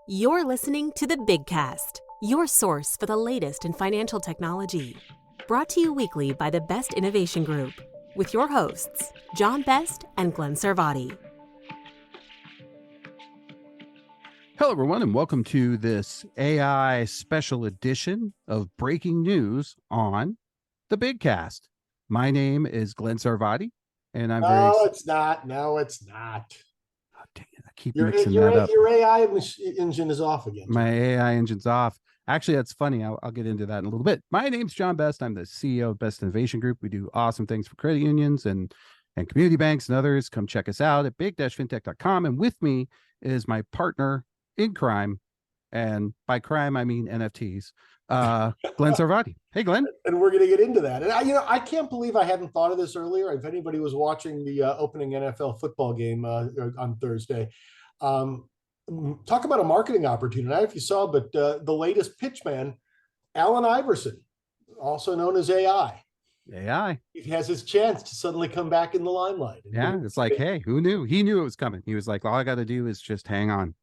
You're listening to the Big Cast, your source for the latest in financial technology. Brought to you weekly by the Best Innovation Group, with your hosts, John Best and Glen Sarvati. Hello, everyone, and welcome to this AI special edition of breaking news on the Big Cast. My name is Glen Sarvati, and I'm very... No, it's not. No, it's not. Oh, dang it. I keep mixing that up. Your AI engine is off again. My AI engine's off. Actually, that's funny. I'll get into that in a little bit. My name's John Best. I'm the CEO of Best Innovation Group. We do awesome things for credit unions and community banks and others. Come check us out at big-fintech.com. And with me is my partner in crime, and by crime I mean NFTs, Glen Sarvati. Hey, Glen. And we're going to get into that. And I can't believe I hadn't thought of this earlier. If anybody was watching the opening NFL football game on Thursday, talk about a marketing opportunity. I don't know if you saw, but the latest pitchman, Allen Iverson, also known as AI. He has his chance to suddenly come back in the limelight. Yeah, it's like, hey, who knew? He knew it was coming. He was like, all I got to do is just hang on.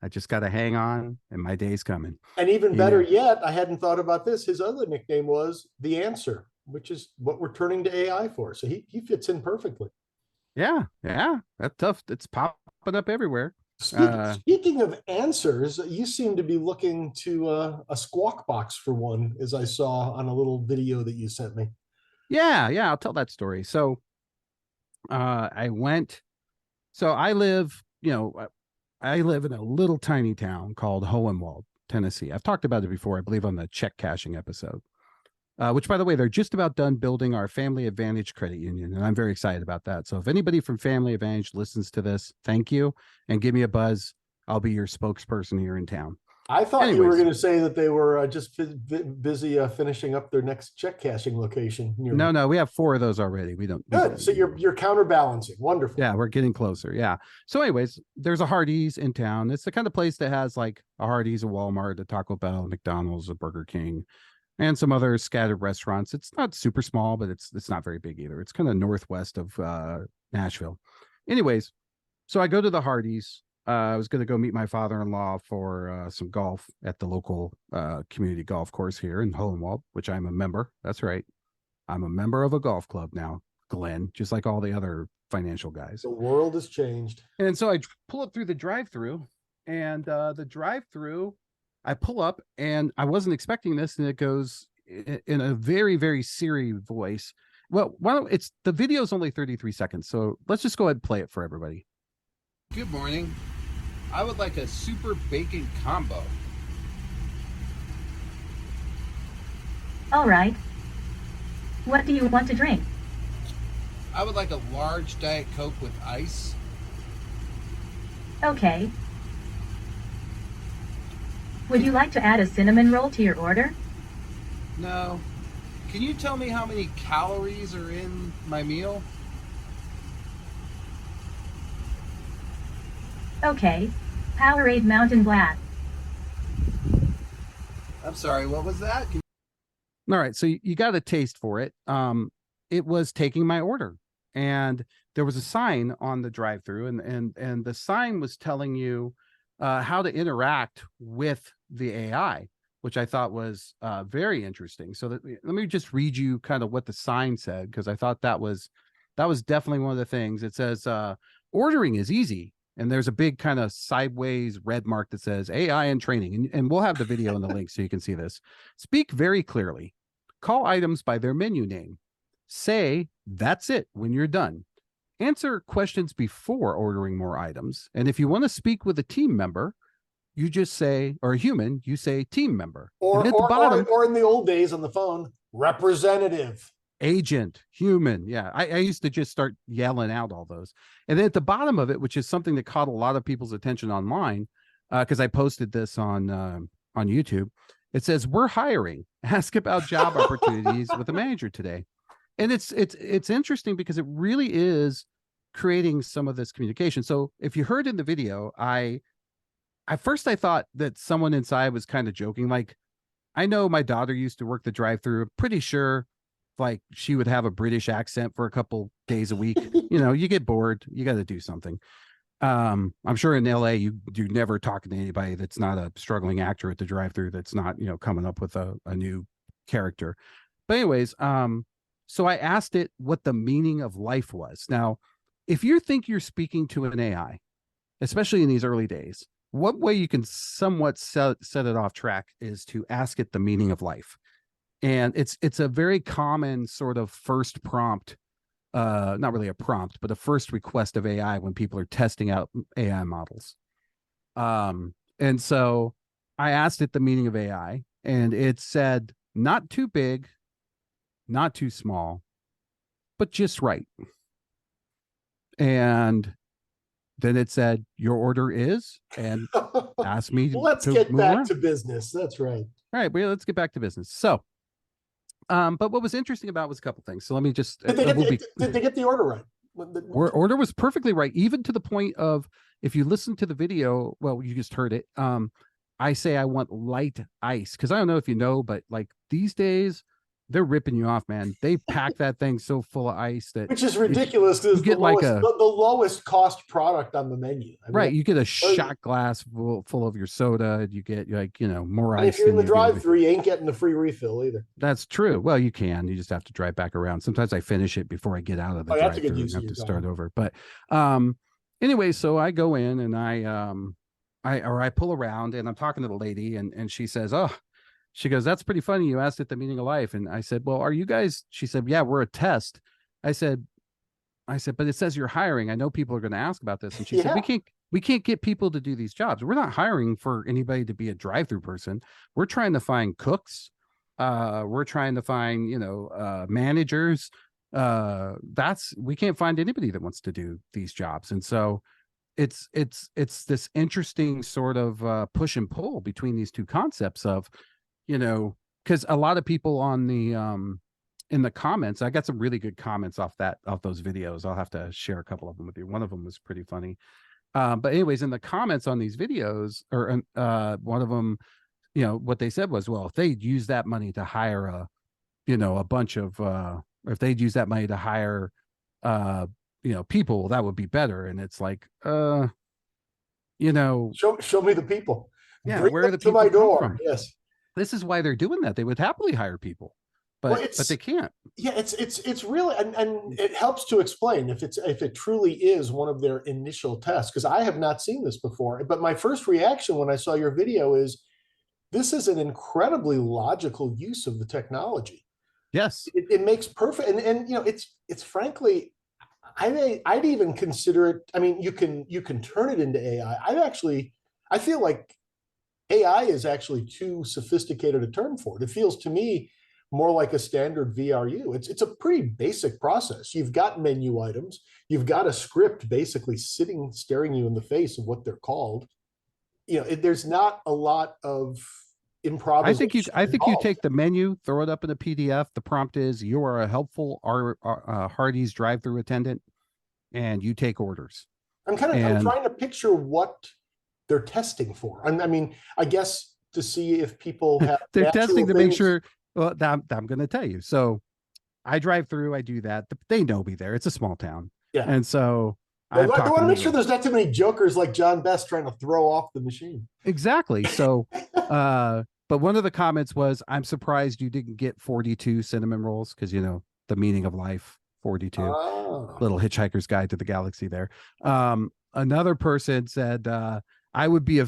I just got to hang on, and my day's coming. And even better yet, I hadn't thought about this. His other nickname was The Answer, which is what we're turning to AI for. So he fits in perfectly. Yeah. That's tough. It's popping up everywhere. Speaking of answers, you seem to be looking to a Squawk Box for one, as I saw on a little video that you sent me. Yeah, I'll tell that story. So I live in a little tiny town called Hohenwald, Tennessee. I've talked about it before, I believe, on the check cashing episode, which, by the way, they're just about done building our Family Advantage credit union, and I'm very excited about that. So if anybody from Family Advantage listens to this, thank you, and give me a buzz. I'll be your spokesperson here in town. I thought you were going to say that they were just busy finishing up their next check cashing location. No, we have 4 of those already. We don't. Good. So you're counterbalancing. Wonderful. Yeah, we're getting closer. Yeah. So anyways, there's a Hardee's in town. It's the kind of place that has like a Hardee's, a Walmart, a Taco Bell, a McDonald's, a Burger King, and some other scattered restaurants. It's not super small, but it's not very big either. It's kind of northwest of Nashville. Anyways, so I go to the Hardee's. I was going to go meet my father-in-law for some golf at the local community golf course here in Hohenwald, which I'm a member. That's right. I'm a member of a golf club now, Glenn, just like all the other financial guys. The world has changed. And so I pull up through the drive-through, and I pull up, and I wasn't expecting this, and it goes in a very, very Siri voice. Well, the video's only 33 seconds, so let's just go ahead and play it for everybody. Good morning. I would like a super bacon combo. All right. What do you want to drink? I would like a large Diet Coke with ice. Okay. Would you like to add a cinnamon roll to your order? No. Can you tell me how many calories are in my meal? Okay. Powerade Mountain Black. I'm sorry, what was that? All right, so you got a taste for it. It was taking my order, and there was a sign on the drive-through, and the sign was telling you how to interact with the AI, which I thought was very interesting. So let me just read you kind of what the sign said, because I thought that was definitely one of the things. It says, ordering is easy. And there's a big kind of sideways red mark that says AI and training. And we'll have the video in the link so you can see this. Speak very clearly. Call items by their menu name. Say, that's it when you're done. Answer questions before ordering more items. And if you want to speak with a team member, you just say, or a human, you say team member. Or in the old days on the phone, representative. Agent, human. Yeah, I used to just start yelling out all those. And then at the bottom of it, which is something that caught a lot of people's attention online, because I posted this on YouTube, it says, we're hiring. Ask about job opportunities with a manager today. And it's interesting because it really is creating some of this communication. So if you heard in the video, at first I thought that someone inside was kind of joking. Like, I know my daughter used to work the drive-through. I'm pretty sure like she would have a British accent for a couple days a week. You get bored, you got to do something. I'm sure in LA you never talking to anybody that's not a struggling actor at the drive-through that's not, coming up with a new character. But anyways, so I asked it what the meaning of life was. Now, if you think you're speaking to an AI, especially in these early days, what way you can somewhat set it off track is to ask it the meaning of life. And it's a very common sort of first prompt, not really a prompt, but a first request of AI when people are testing out AI models. And so I asked it the meaning of AI, and it said, not too big, not too small, but just right. And then it said, your order is, and asked me Let's to get move back around. to business. That's right. All right, well, let's get back to business. So, but what was interesting about was a couple things. So let me just, Did they get the order right? Order was perfectly right, even to the point of, if you listen to the video, well, you just heard it. I say I want light ice, because I don't know if you know, but like these days, they're ripping you off, man. They pack that thing so full of ice that, which is ridiculous, because you get the lowest cost product on the menu. I mean, right, you get a shot glass full of your soda. You get more and ice. if you're in the than drive-through, you ain't getting the free refill either. That's true. Well, you just have to drive back around. Sometimes I finish it before I get out of the drive-through and have to start over. But anyway, so I go in and I pull around and I'm talking to the lady, and she says, "Oh," she goes, "That's pretty funny. You asked it the meaning of life." And I said, "Well, are you guys?" She said, "Yeah, we're a test." I said, "But it says you're hiring. I know people are going to ask about this." And she said, "We can't get people to do these jobs. We're not hiring for anybody to be a drive-through person. We're trying to find cooks. We're trying to find, managers. We can't find anybody that wants to do these jobs." And so it's this interesting sort of push and pull between these two concepts of, because a lot of people on the in the comments, I got some really good comments off those videos. I'll have to share a couple of them with you. One of them was pretty funny. But anyways, in the comments on these videos, or one of them, what they said was, well, if they'd use that money to hire a bunch of, if they'd use that money to hire, people, that would be better. And it's like, show me the people. Yeah, bring where are the to people my come door? from? Yes, this is why they're doing that. They would happily hire people, but they can't. Yeah, it's really, and it helps to explain if it truly is one of their initial tests, because I have not seen this before. But my first reaction when I saw your video is, this is an incredibly logical use of the technology. Yes, it makes perfect, and it's frankly, I'd even consider it. I mean, you can turn it into AI. I feel like AI is actually too sophisticated a term for it. It feels to me more like a standard VRU. It's a pretty basic process. You've got menu items. You've got a script basically staring you in the face of what they're called. There's not a lot of improvisation. I think you take the menu, throw it up in a PDF. The prompt is, you are a helpful Hardee's drive-through attendant, and you take orders. I'm trying to picture what they're testing for. I mean, I guess to see if people have they're testing to make sure. Well, I'm going to tell you. So I drive through, I do that. They know me there. It's a small town. Yeah. And so I want to make sure there's not too many jokers like John Best trying to throw off the machine. Exactly. So, but one of the comments was, I'm surprised you didn't get 42 cinnamon rolls, because, the meaning of life, 42. Little Hitchhiker's Guide to the Galaxy there. Another person said, I would be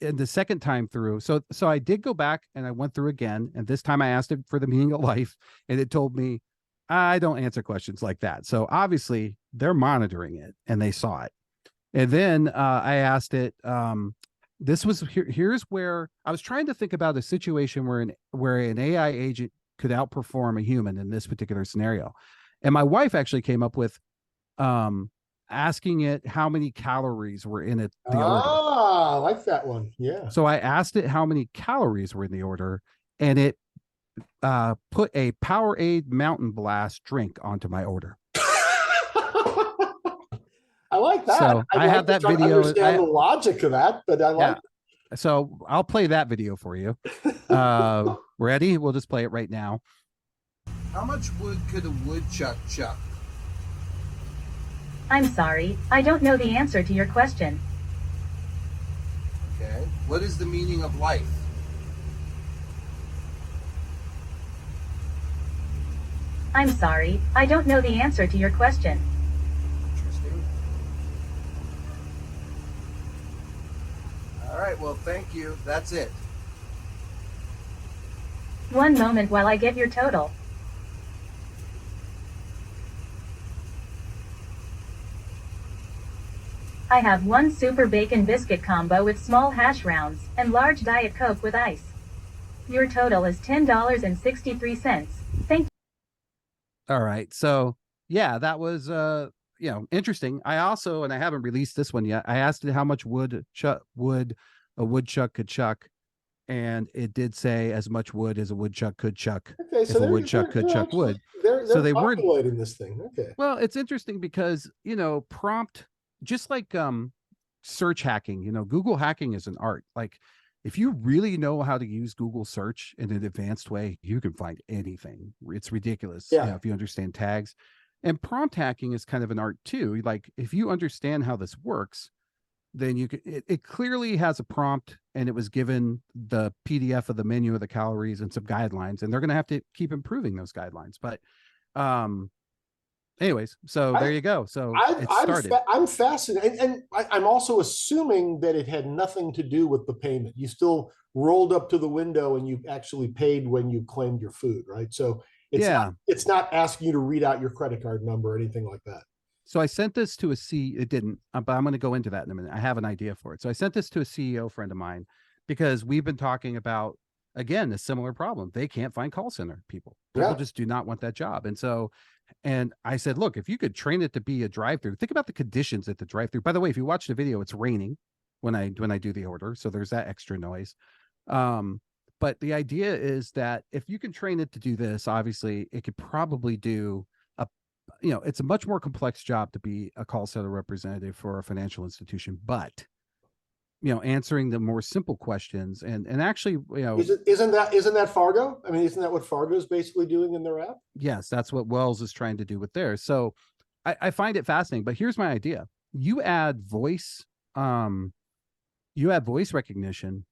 in the second time through. So I did go back and I went through again. And this time I asked it for the meaning of life, and it told me, I don't answer questions like that. So obviously they're monitoring it and they saw it. And then I asked it, here's where I was trying to think about a situation where an AI agent could outperform a human in this particular scenario. And my wife actually came up with, asking it how many calories were in it. The order. I like that one. Yeah. So I asked it how many calories were in the order, and it put a Powerade Mountain Blast drink onto my order. I like that. So I have that video. I understand the logic of that, but I like it. So I'll play that video for you. Ready? We'll just play it right now. How much wood could a woodchuck chuck? I'm sorry, I don't know the answer to your question. Okay. What is the meaning of life? I'm sorry, I don't know the answer to your question. Interesting. All right, well, thank you. That's it. One moment while I get your total. I have one super bacon biscuit combo with small hash browns and large Diet Coke with ice. Your total is $10.63. Thank you. All right. So yeah, that was interesting. I also, and I haven't released this one yet, I asked it how much wood a woodchuck could chuck, and it did say as much wood as a woodchuck could chuck Okay, if so a woodchuck could chuck actually, wood. they're So they weren't. populating this thing. Okay. Well, it's interesting because, prompt, just like search hacking, Google hacking is an art. Like, if you really know how to use Google search in an advanced way, you can find anything. It's ridiculous. Yeah. If you understand tags. And prompt hacking is kind of an art too. Like, if you understand how this works, then you could, it clearly has a prompt, and it was given the PDF of the menu of the calories and some guidelines, and they're going to have to keep improving those guidelines. But anyways, so there you go. So it started. I'm fascinated, and I'm also assuming that it had nothing to do with the payment. You still rolled up to the window and you actually paid when you claimed your food, right? So it's not asking you to read out your credit card number or anything like that. So I sent this to it didn't, but I'm going to go into that in a minute. I have an idea for it. So I sent this to a CEO friend of mine because we've been talking about, again, a similar problem. They can't find call center people. People just do not want that job. And I said, look, if you could train it to be a drive-through, think about the conditions at the drive-through. By the way, if you watch the video, it's raining when I do the order. So there's that extra noise. But the idea is that if you can train it to do this, obviously it could probably do it's a much more complex job to be a call center representative for a financial institution, but answering the more simple questions and actually, isn't that Fargo? I mean, isn't that what Fargo is basically doing in their app? Yes, that's what Wells is trying to do with theirs. So I find it fascinating, but here's my idea. You add voice recognition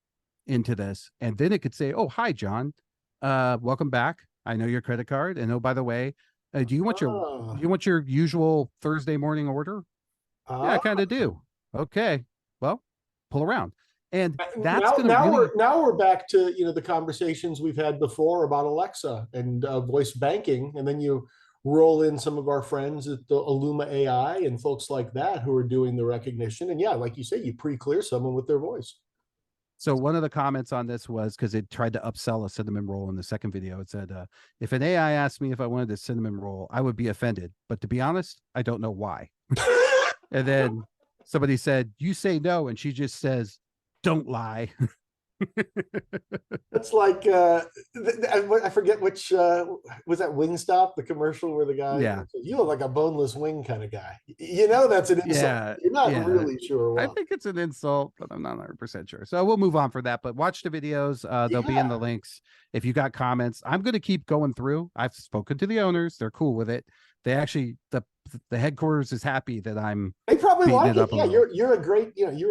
into this, and then it could say, oh, hi, John, welcome back. I know your credit card. And oh, by the way, do you want your usual Thursday morning order? Yeah, I kind of do. Okay, well, pull around, and that's now we're back to the conversations we've had before about Alexa and voice banking, and then you roll in some of our friends at the Illuma AI and folks like that who are doing the recognition, and yeah, like you say, you pre-clear someone with their voice. So one of the comments on this was because it tried to upsell a cinnamon roll in the second video. It said, if an AI asked me if I wanted a cinnamon roll, I would be offended. But to be honest, I don't know why. And then somebody said, you say no. And she just says, don't lie. It's like I forget which was that Wingstop, the commercial where the guy says, you look like a boneless wing kind of guy. That's an insult. Yeah, you're not really sure why. I think it's an insult, but I'm not 100% sure. So we'll move on for that, but watch the videos. They'll be in the links. If you got comments, I'm going to keep going through. I've spoken to the owners. They're cool with it. They actually, the headquarters is happy that they probably like it. Yeah, you're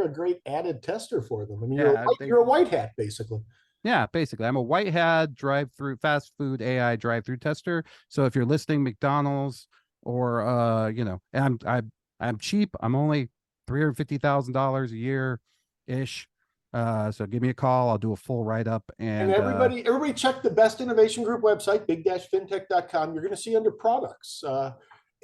a great added tester for them. I mean, you're a white hat basically. Yeah, basically, I'm a white hat drive-through fast food AI drive-through tester. So if you're listing McDonald's or and I'm cheap. I'm only $350,000 a year ish. So give me a call. I'll do a full write-up. And everybody check the Best Innovation Group website, big-fintech.com. You're going to see under products,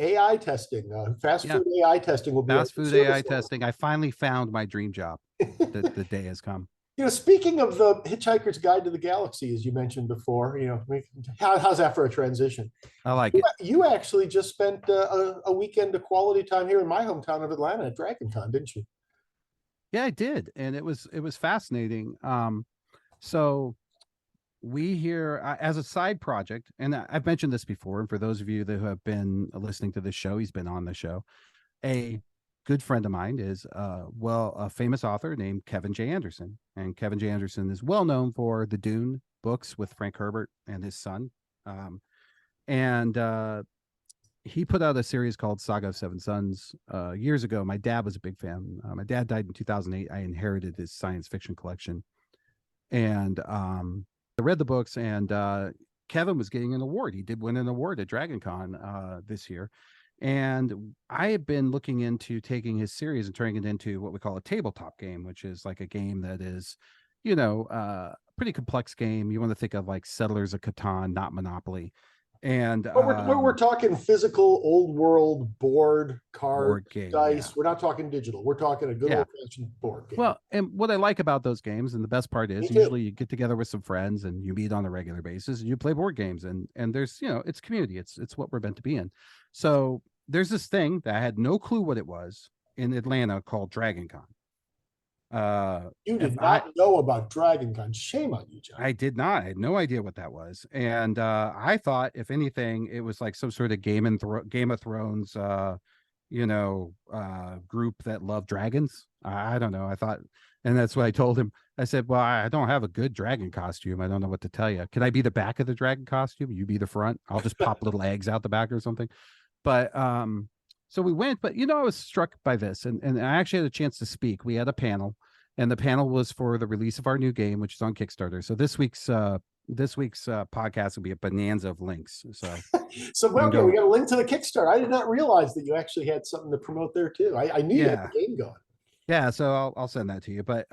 AI testing, fast food AI testing will be fast food AI testing. I finally found my dream job. The day has come. Speaking of the Hitchhiker's Guide to the Galaxy, as you mentioned before, how's that for a transition? I like it. You actually just spent a weekend of quality time here in my hometown of Atlanta at DragonCon, didn't you? Yeah, I did, and it was fascinating. So we here as a side project, and I've mentioned this before, and for those of you that have been listening to this show, he's been on the show. A good friend of mine is a famous author named Kevin J. Anderson, and Kevin J. Anderson is well known for the Dune books with Frank Herbert and his son. And he put out a series called Saga of Seven Sons years ago. My dad was a big fan. My dad died in 2008. I inherited his science fiction collection, and I read the books. And Kevin was getting an award. He did win an award at Dragon Con this year. And I have been looking into taking his series and turning it into what we call a tabletop game, which is like a game that is, pretty complex game. You want to think of like Settlers of Catan, not Monopoly. And but we're talking physical, old world board, card, game, dice. yeah. We're not talking digital. We're talking a good old fashioned board game. Well, and what I like about those games, and the best part is, usually you get together with some friends and you meet on a regular basis and you play board games, and there's, it's community. It's what we're meant to be in. So there's this thing that I had no clue what it was in Atlanta called Dragon Con. You did not know about Dragon Con. Shame on you, John. I did not. I had no idea what that was. And I thought, if anything, it was like some sort of Game of Thrones, group that loved dragons. I don't know. I thought, and that's what I told him. I said, well, I don't have a good dragon costume. I don't know what to tell you. Can I be the back of the dragon costume? You be the front? I'll just pop little eggs out the back or something. But so we went, but I was struck by this, and I actually had a chance to speak. We had a panel, and the panel was for the release of our new game, which is on Kickstarter. So this week's podcast will be a bonanza of links. So we got a link to the Kickstarter. I did not realize that you actually had something to promote there too. I knew you had the game going. Yeah, so I'll send that to you. But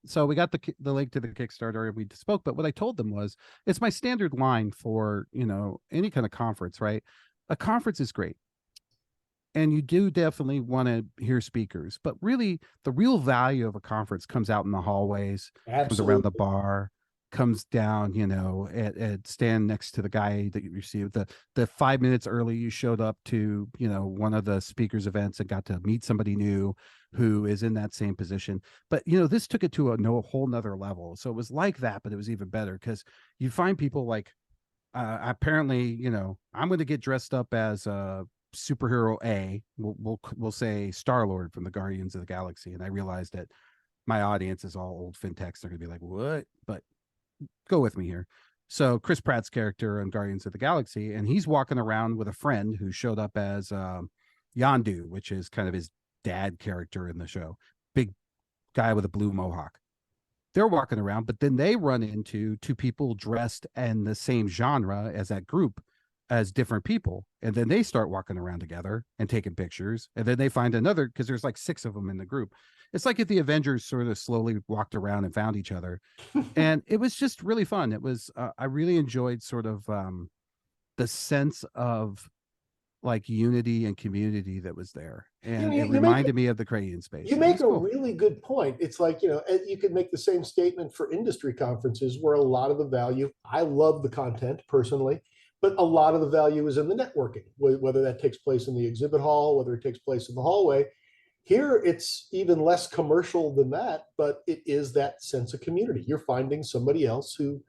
so we got the link to the Kickstarter, and we spoke. But what I told them was, it's my standard line for any kind of conference, right? A conference is great, and you do definitely want to hear speakers, but really the real value of a conference comes out in the hallways, comes around the bar, comes down, at stand next to the guy that you received the 5 minutes early you showed up to, one of the speakers events and got to meet somebody new who is in that same position. But, this took it to a whole nother level. So it was like that, but it was even better because you find people like, apparently, I'm going to get dressed up as superhero A. We'll say Star-Lord from the Guardians of the Galaxy. And I realized that my audience is all old fintechs. They're going to be like, what? But go with me here. So Chris Pratt's character on Guardians of the Galaxy, and he's walking around with a friend who showed up as Yondu, which is kind of his dad character in the show. Big guy with a blue mohawk. They're walking around, but then they run into two people dressed in the same genre as that group, as different people. And then they start walking around together and taking pictures. And then they find another, because there's like 6 of them in the group. It's like if the Avengers sort of slowly walked around and found each other. And it was just really fun. It was, I really enjoyed sort of the sense of like unity and community that was there. And it reminded me of the Crayon space. You make a really good point. It's like, you could make the same statement for industry conferences where a lot of the value, I love the content personally, but a lot of the value is in the networking, whether that takes place in the exhibit hall, whether it takes place in the hallway. Here, it's even less commercial than that, but it is that sense of community. You're finding somebody else who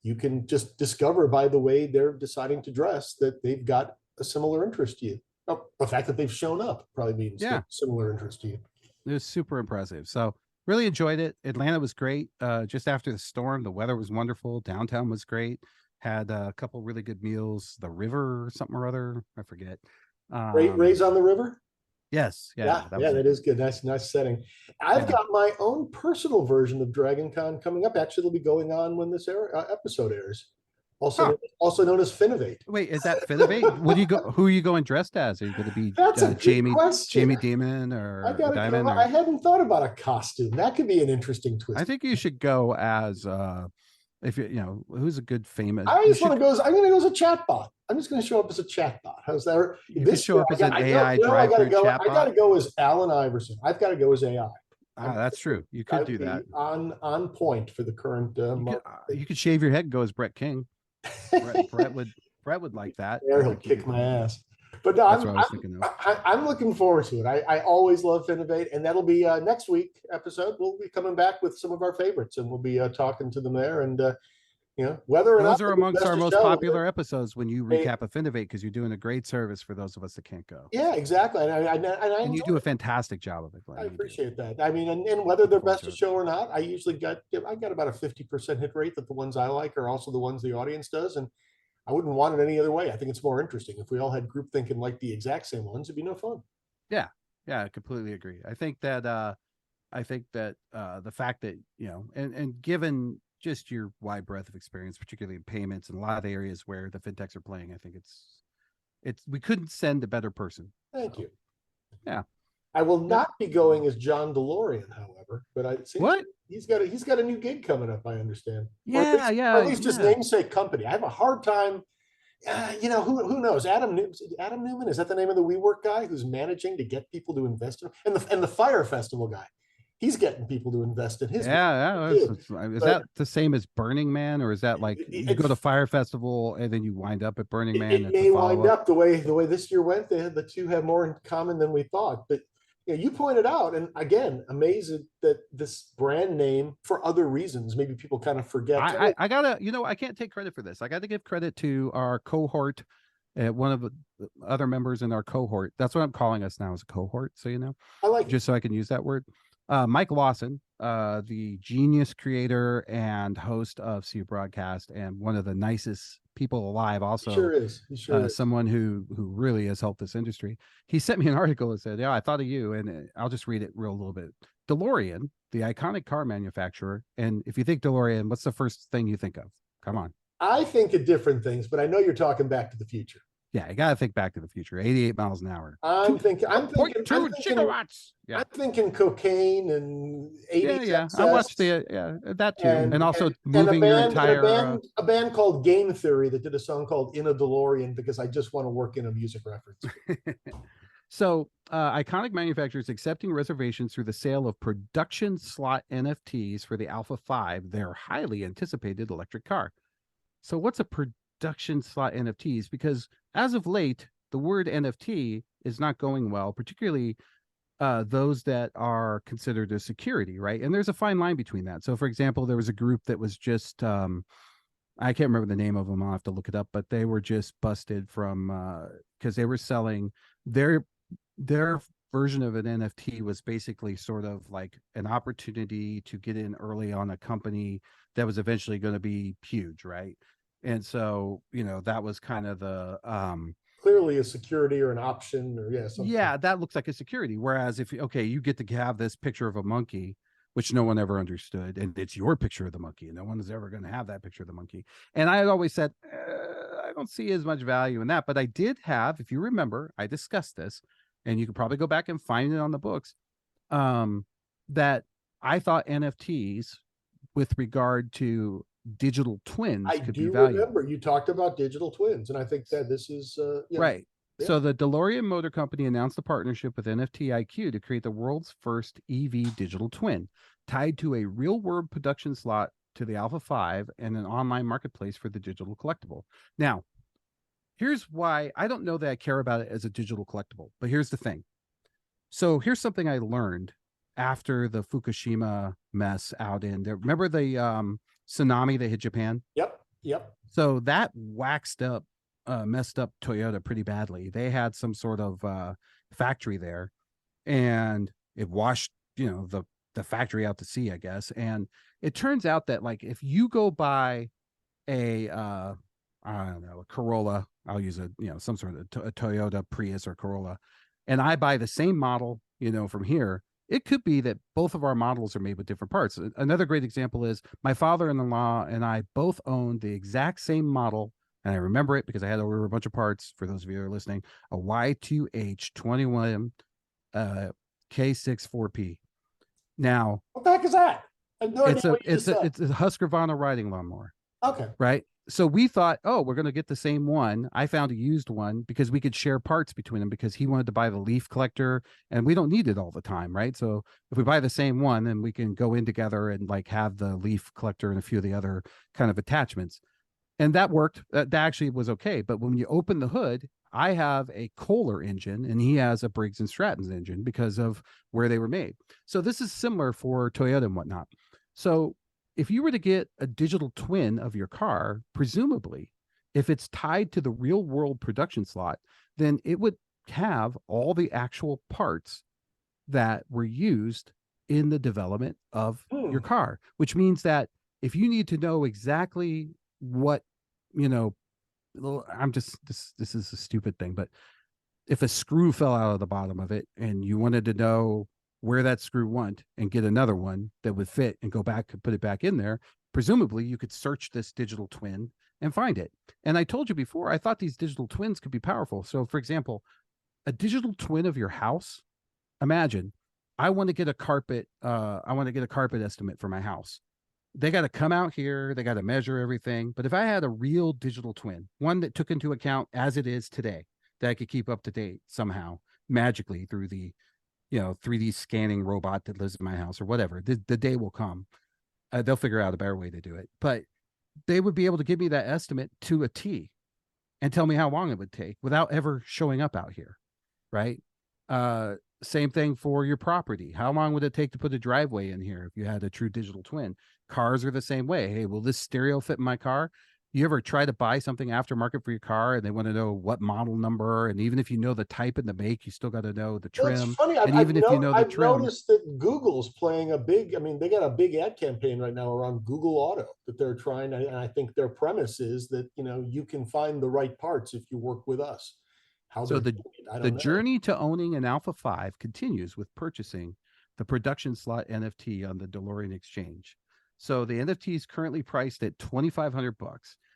you can just discover by the way they're deciding to dress that they've got a similar interest to you. Oh, the fact that they've shown up probably means similar interest to you. It was super impressive. So really enjoyed it. Atlanta was great. Just after the storm, the weather was wonderful. Downtown was great. Had a couple really good meals. The river or something or other, I forget. Rays on the river? Yes. That is good. Nice setting. I've got my own personal version of Dragon Con coming up. Actually, it'll be going on when this episode airs. Also known as Finovate. Wait, is that Finovate? Who are you going dressed as? Are you going to be Jamie Demon or Diamond? I hadn't thought about a costume. That could be an interesting twist. I think you should go as if who's a good famous. I'm going to go as a chatbot. I'm just going to show up as a chatbot. How's that? You can show up as an AI drive-through chatbot. I got to go as Allen Iverson. I've got to go as AI. That's true. You could do that. On point for the current. You could shave your head and go as Brett King. Brett would like that. There, he'll kick my ass. But no, I'm looking forward to it. I always love Finovate, and that'll be next week episode. We'll be coming back with some of our favorites, and we'll be talking to them there. And whether or not those are amongst our most popular episodes when you recap a Finovate, because you're doing a great service for those of us that can't go. Yeah, exactly. And you do a fantastic job of it, Glenn. I appreciate that. I mean, and whether they're best of show or not, I got about a 50% hit rate that the ones I like are also the ones the audience does. And I wouldn't want it any other way. I think it's more interesting. If we all had group thinking like the exact same ones, it'd be no fun. Yeah. Yeah, I completely agree. I think that the fact that, and given just your wide breadth of experience, particularly in payments and a lot of the areas where the fintechs are playing, I think we couldn't send a better person. Thank you. Yeah. I will not be going as John DeLorean, however, but it seems What? he's got a new gig coming up, I understand. Yeah, or at least his namesake company. I have a hard time. Who knows? Adam Newman, is that the name of the WeWork guy who's managing to get people to invest in him? And the Fire Festival guy, he's getting people to invest in his. Is that the same as Burning Man, or is that like you go to Fire Festival and then you wind up at Burning Man? It may wind up the way this year went. The two have more in common than we thought, but. You pointed out, and again, amazed that this brand name, for other reasons, maybe people kind of forget. I gotta, I can't take credit for this. I got to give credit to our cohort, one of the other members in our cohort. That's what I'm calling us now, as a cohort. So I like just so I can use that word. Mike Lawson, the genius creator and host of CU Broadcast, and one of the nicest people alive. Also, he sure is. Someone who really has helped this industry. He sent me an article that said, "Yeah, I thought of you," and I'll just read it a little bit. DeLorean, the iconic car manufacturer, and if you think DeLorean, what's the first thing you think of? Come on. I think of different things, but I know you're talking Back to the Future. Yeah, you gotta think Back to the Future. 88 miles an hour. I'm thinking 2 gigawatts. Yeah. I'm thinking cocaine and 80s. Yeah. I watched that too, and also moving your entire a band called Game Theory that did a song called "In a DeLorean" because I just want to work in a music reference. So, iconic manufacturers accepting reservations through the sale of production slot NFTs for the Alpha 5, their highly anticipated electric car. So, what's a production slot NFTs? Because as of late, the word NFT is not going well, particularly those that are considered a security, right? And there's a fine line between that. So, for example, there was a group that was just, I can't remember the name of them. I'll have to look it up, but they were just busted from, because they were selling their version of an NFT was basically sort of like an opportunity to get in early on a company that was eventually going to be huge, right? And so, that was kind of the clearly a security or an option or something. Yeah, that looks like a security. Whereas if you get to have this picture of a monkey, which no one ever understood, and it's your picture of the monkey, and no one is ever going to have that picture of the monkey. And I had always said, I don't see as much value in that. But I did have, if you remember, I discussed this, and you could probably go back and find it on the books, that I thought NFTs with regard to digital twins could be valuable. I do remember you talked about digital twins, and I think that this is right. Yeah. So the DeLorean Motor Company announced a partnership with NFT IQ to create the world's first EV digital twin, tied to a real-world production slot to the Alpha 5 and an online marketplace for the digital collectible. Now, here's why I don't know that I care about it as a digital collectible, but here's the thing. So here's something I learned after the Fukushima mess out in there. Remember the tsunami that hit Japan? Yep. So that messed up Toyota pretty badly. They had some sort of factory there, and it washed, the factory out to sea, I guess. And it turns out that, like, if you go buy a I don't know, a Corolla, I'll use some sort of a Toyota Prius or Corolla, and I buy the same model, from here, it could be that both of our models are made with different parts. Another great example is my father-in-law and I both owned the exact same model, and I remember it because I had to order a bunch of parts, for those of you that are listening, a Y2H21 K64P. Now, what the heck is that? I have no idea it's a Husqvarna riding lawnmower. Okay. Right. So we thought, we're going to get the same one. I found a used one because we could share parts between them, because he wanted to buy the leaf collector and we don't need it all the time. Right. So if we buy the same one, then we can go in together and like have the leaf collector and a few of the other kind of attachments. And that worked. That actually was okay. But when you open the hood, I have a Kohler engine and he has a Briggs and Stratton's engine because of where they were made. So this is similar for Toyota and whatnot. So if you were to get a digital twin of your car, presumably, if it's tied to the real world production slot, then it would have all the actual parts that were used in the development of your car, which means that if you need to know exactly what, I'm just this is a stupid thing, but if a screw fell out of the bottom of it and you wanted to know where that screw went and get another one that would fit and go back and put it back in there, presumably you could search this digital twin and find it. And I told you before, I thought these digital twins could be powerful. So for example, a digital twin of your house, imagine I want to get a carpet estimate for my house. They got to come out here, they got to measure everything. But if I had a real digital twin, one that took into account as it is today, that I could keep up to date somehow magically through the 3D scanning robot that lives in my house or whatever, the day will come. They'll figure out a better way to do it, but they would be able to give me that estimate to a T and tell me how long it would take without ever showing up out here. Right. Same thing for your property. How long would it take to put a driveway in here if you had a true digital twin? Cars are the same way. Hey, will this stereo fit in my car? You ever try to buy something aftermarket for your car and they want to know what model number? And even if you know the type and the make, you still got to know the trim. Well, it's funny. And even if you know the I've trim, noticed that Google's playing a big, I mean, they got a big ad campaign right now around Google Auto that they're trying. And I think their premise is that, you can find the right parts if you work with us. How so the journey to owning an Alpha 5 continues with purchasing the production slot NFT on the DeLorean exchange. So the NFT is currently priced at $2,500.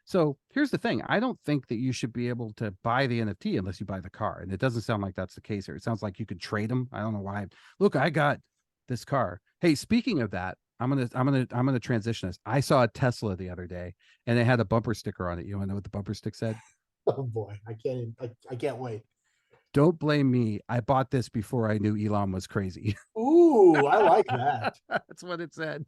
So here's the thing. I don't think that you should be able to buy the NFT unless you buy the car. And it doesn't sound like that's the case here. It sounds like you could trade them. I don't know why. Look, I got this car. Hey, speaking of that, I'm gonna transition this. I saw a Tesla the other day and it had a bumper sticker on it. You want to know what the bumper sticker said? Oh boy, I can't wait. Don't blame me. I bought this before I knew Elon was crazy. Ooh, I like that. That's what it said.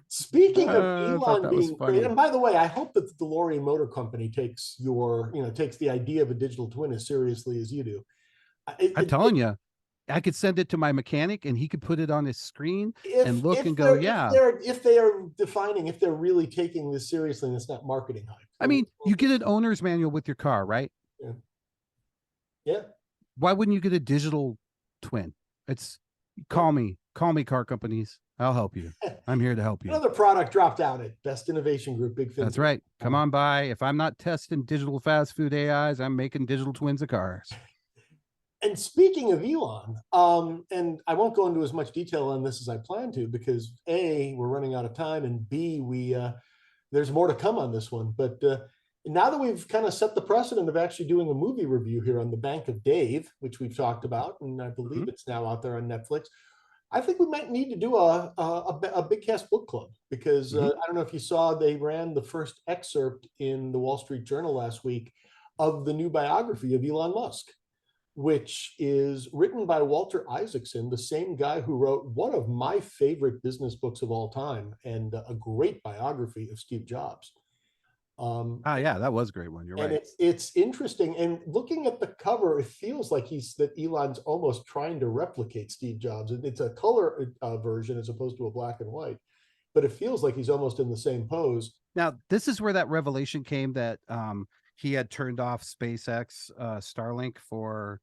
Speaking of I thought Elon that was being funny. great, and by the way, I hope that the DeLorean Motor Company takes the idea of a digital twin as seriously as you do. I'm telling you, I could send it to my mechanic and he could put it on his screen and look and go, yeah. If they are defining, if they're really taking this seriously and it's not marketing hype. I mean, you get an owner's manual with your car, right? Yeah. Yeah. Why wouldn't you get a digital twin? Call me car companies. I'll help you. I'm here to help you. Another product dropped out at Best Innovation Group. Big thing. That's right. Come on by. If I'm not testing digital fast food AIs, I'm making digital twins of cars. And speaking of Elon, and I won't go into as much detail on this as I plan to because A, we're running out of time, and B, there's more to come on this one. But now that we've kind of set the precedent of actually doing a movie review here on The Bank of Dave, which we've talked about, and I believe it's now out there on Netflix, I think we might need to do a Big Cast book club because I don't know if you saw, they ran the first excerpt in the Wall Street Journal last week of the new biography of Elon Musk, which is written by Walter Isaacson, the same guy who wrote one of my favorite business books of all time and a great biography of Steve Jobs. Yeah, that was a great one. You're right. And it's interesting. And looking at the cover, it feels like that Elon's almost trying to replicate Steve Jobs. It's a color version as opposed to a black and white, but it feels like he's almost in the same pose. Now, this is where that revelation came that he had turned off SpaceX Starlink for.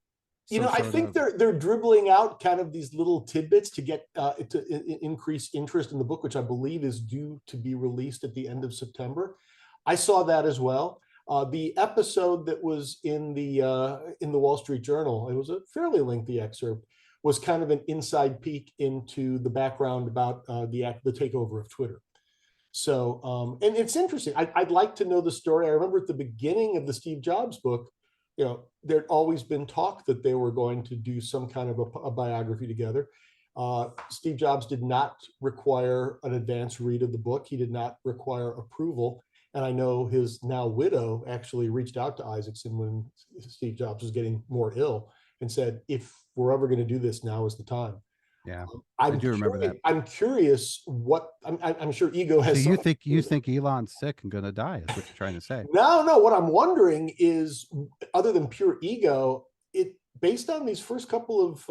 I think they're dribbling out kind of these little tidbits to get to increase interest in the book, which I believe is due to be released at the end of September. I saw that as well. The episode that was in the Wall Street Journal, it was a fairly lengthy excerpt, was kind of an inside peek into the background about the takeover of Twitter. So, and it's interesting. I'd like to know the story. I remember at the beginning of the Steve Jobs book, there'd always been talk that they were going to do some kind of a biography together. Steve Jobs did not require an advance read of the book. He did not require approval. And I know his now widow actually reached out to Isaacson when Steve Jobs was getting more ill and said, if we're ever going to do this, now is the time. Yeah, I do remember that. I'm curious I'm sure ego has. So you think Elon's sick and going to die is what you're trying to say? No. What I'm wondering is, other than pure ego, based on these first couple of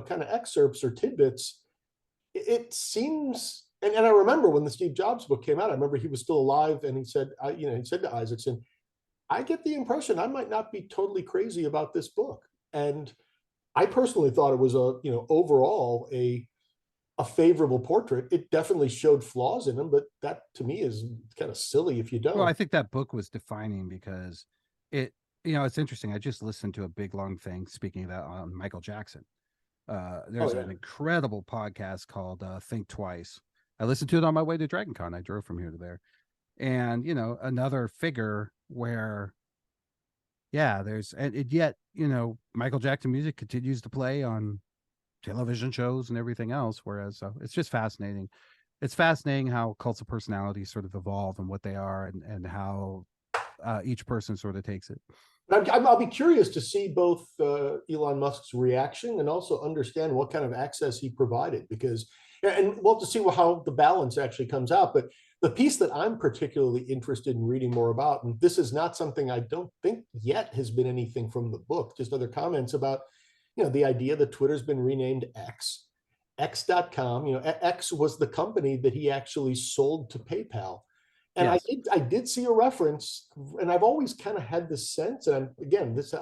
kind of excerpts or tidbits, it seems. And I remember when the Steve Jobs book came out, I remember he was still alive, and he said to Isaacson, "I get the impression I might not be totally crazy about this book." And I personally thought it was overall a a favorable portrait. It definitely showed flaws in him, but that to me is kind of silly if you don't. Well, I think that book was defining because it, it's interesting. I just listened to a big long thing, speaking of that, on Michael Jackson. There's an incredible podcast called Think Twice. I listened to it on my way to Dragon Con. I drove from here to there. And, another figure where, and yet, Michael Jackson music continues to play on television shows and everything else. Whereas it's just fascinating. It's fascinating how cults of personality sort of evolve and what they are, and how each person sort of takes it. I'll be curious to see both Elon Musk's reaction and also understand what kind of access he provided, because, and we'll have to see how the balance actually comes out. But the piece that I'm particularly interested in reading more about, and this is not something I don't think yet has been anything from the book, just other comments about, the idea that Twitter's been renamed X, X.com. X was the company that he actually sold to PayPal. And yes. I did see a reference, and I've always kind of had this sense, and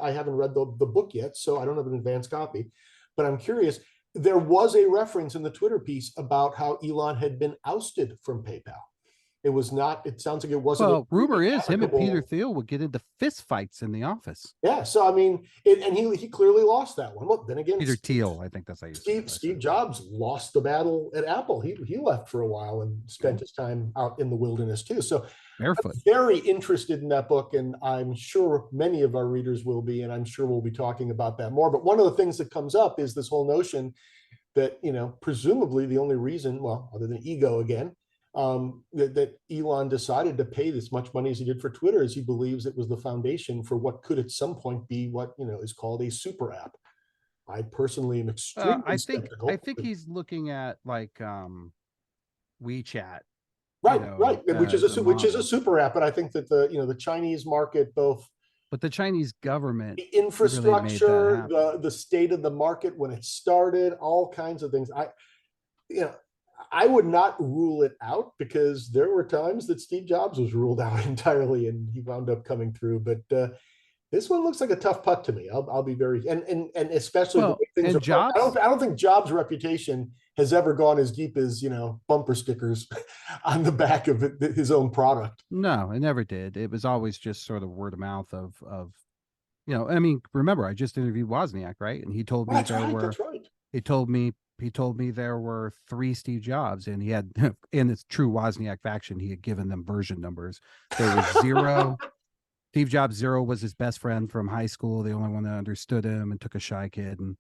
I haven't read the book yet, so I don't have an advanced copy, but I'm curious. There was a reference in the Twitter piece about how Elon had been ousted from PayPal. It was not, it sounds like it wasn't. Well, rumor is him and Peter Thiel would get into fist fights in the office. Yeah. So, I mean, and he clearly lost that one. Well, then again, Peter Thiel, I think that's how you say it. Steve Jobs lost the battle at Apple. He left for a while and spent his time out in the wilderness too. So barefoot. I'm very interested in that book, and I'm sure many of our readers will be, and I'm sure we'll be talking about that more. But one of the things that comes up is this whole notion that, presumably the only reason, well, other than ego again, that Elon decided to pay this much money as he did for Twitter, is he believes it was the foundation for what could at some point be what is called a super app. I personally am extremely skeptical. I think he's looking at like WeChat, right, which is a super app. And I think that the Chinese market, but the Chinese government, the infrastructure, the state of the market when it started, all kinds of things. I would not rule it out, because there were times that Steve Jobs was ruled out entirely and he wound up coming through. But this one looks like a tough putt to me. I'll be very, and especially the way things are. Jobs, I don't think Jobs' reputation has ever gone as deep as bumper stickers on the back of his own product. No, it never did. It was always just sort of word of mouth of I mean, remember, I just interviewed Wozniak, right? And he told me That's right. He told me there were 3 Steve Jobs, and he had, in its true Wozniak faction, he had given them version numbers. There was 0. Steve Jobs 0 was his best friend from high school, the only one that understood him and took a shy kid. And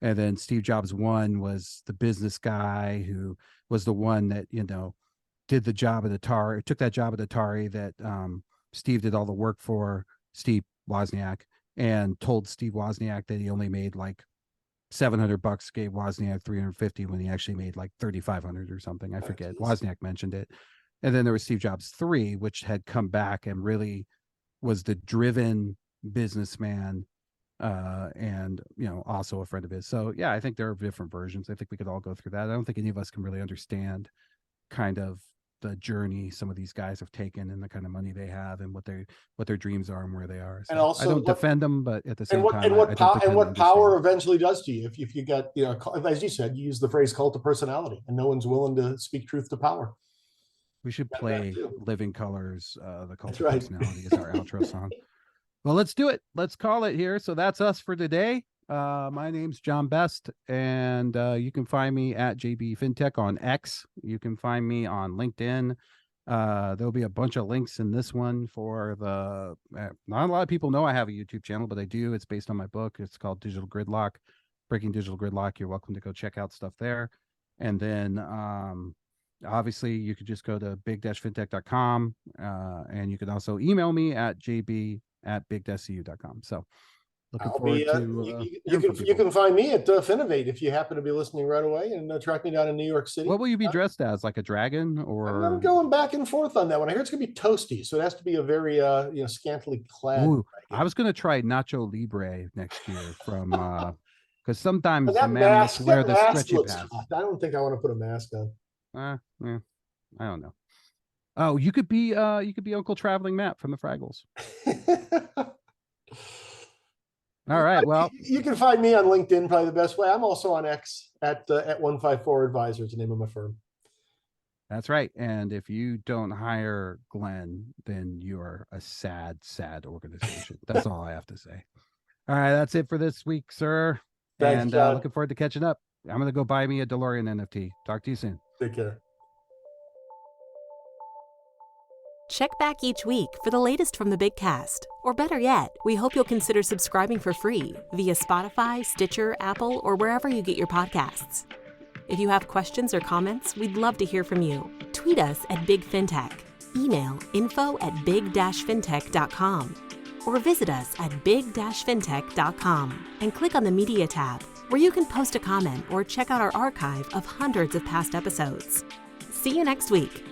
then Steve Jobs 1 was the business guy who was the one that, did the job at Atari, took that job at Atari that Steve did all the work for, Steve Wozniak, and told Steve Wozniak that he only made like $700, gave Wozniak $350 when he actually made like $3,500 or something. I forget. Wozniak mentioned it. And then there was Steve Jobs 3, which had come back and really was the driven businessman, and also a friend of his. So yeah, I think there are different versions. I think we could all go through that. I don't think any of us can really understand kind of the journey some of these guys have taken and the kind of money they have and what their dreams are and where they are. So and also, I don't defend them, but at the same time, what power eventually does to you if you got, as you said, you use the phrase cult of personality, and no one's willing to speak truth to power. We should play Living Colors, the Cult of Personality is our outro song. Well, let's do it. Let's call it here. So that's us for today. My name's John Best, and you can find me at JB FinTech on X. You can find me on LinkedIn. There'll be a bunch of links in this one for not a lot of people know I have a YouTube channel, but I do. It's based on my book. It's called Digital Gridlock, Breaking Digital Gridlock. You're welcome to go check out stuff there. And then obviously you could just go to big-fintech.com, and you can also email me at jb@big-cu.com. So looking forward to you can find me at Finovate if you happen to be listening right away, and track me down in New York City. What will you be dressed as? Like a dragon, or? I'm going back and forth on that one. I hear it's gonna be toasty, so it has to be a very scantily clad. Ooh, I was gonna try Nacho Libre next year from because sometimes the man must wear the stretchy pants. I don't think I want to put a mask on. Yeah, I don't know. Oh, you could be Uncle Traveling Matt from the Fraggles. All right. Well, you can find me on LinkedIn, probably the best way. I'm also on X at 154 Advisors, the name of my firm. that's right. And if you don't hire Glenn, then you're a sad, sad organization. That's all I have to say. All right. That's it for this week, sir. Thanks, and John. looking forward to catching up. I'm going to go buy me a DeLorean NFT. Talk to you soon. Take care. Check back each week for the latest from the big cast. Or better yet, we hope you'll consider subscribing for free via Spotify, Stitcher, Apple, or wherever you get your podcasts. If you have questions or comments, we'd love to hear from you. Tweet us at Big FinTech, email info@big-fintech.com, or visit us at big-fintech.com and click on the Media tab, where you can post a comment or check out our archive of hundreds of past episodes. See you next week.